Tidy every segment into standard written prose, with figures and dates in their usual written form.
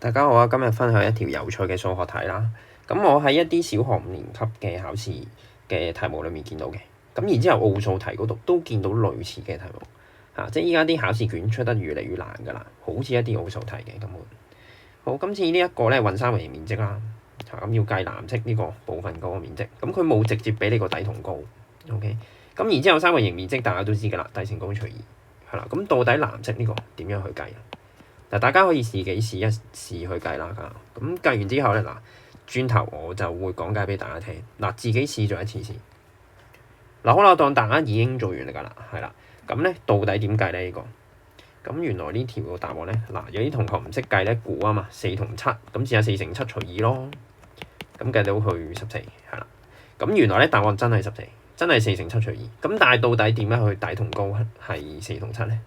大家好啊！今日分享一條有趣嘅數學題啦。咁我喺一啲小學5年級嘅考試嘅題目裏面見到嘅。咁然之後奧數題嗰度都見到類似嘅題目嚇，即係依家啲考試卷出得越嚟越難㗎啦，好似一啲奧數題嘅咁。好，今次呢一個咧揾三角形面積啦嚇，咁要計藍色呢個部分嗰個面積，咁佢冇直接俾你個底同高，OK。咁然之後三角形面積大家都知㗎啦，底乘高除2係啦。咁到底藍色呢個點樣去計？嗱，大家可以自己試一試去計啦嚇。咁計完之後咧，嗱，轉頭我就會講解俾大家聽。嗱，自己試咗一次先。嗱，好啦，當大家已經做完㗎啦，係啦。咁咧，到底點計咧？呢個咁原來呢條個答案咧，嗱，有啲同學唔識計咧，估啊嘛，4同7，咁只係4乘7除2咯。咁計到去14係啦。咁原來咧答案真係14，真係4乘7除2。咁但係到底點樣去底同高係4同7咧？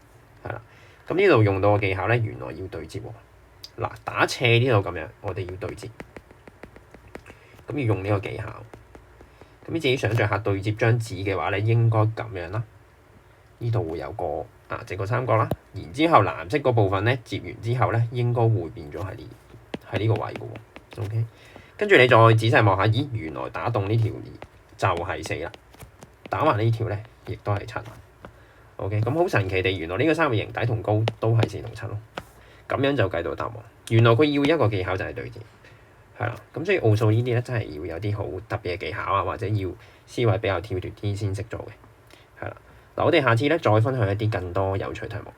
係啦。咁呢度用到嘅技巧咧，原來要對接喎。嗱，打斜呢度咁樣，我哋要對接。咁要用呢個技巧。咁你自己想像下對接張紙嘅話咧，應該咁樣啦。呢度會有個直角三角啦。然之後藍色嗰部分咧，接完之後咧，應該會變咗喺呢個位嘅喎。OK。跟住你再仔細望下，咦，原來打動呢條就係4啦。打橫呢條咧，亦都係7。OK，咁好神奇地，原來呢個三角形底同高都係4同7咯。咁樣就計到答案。原來佢要一個技巧就係對接，係啦。咁所以奧數呢啲咧，真係要有啲好特別嘅技巧啊，或者要思維比較跳脱啲先識做嘅，係啦。嗱，我哋下次咧再分享一啲更多有趣題目。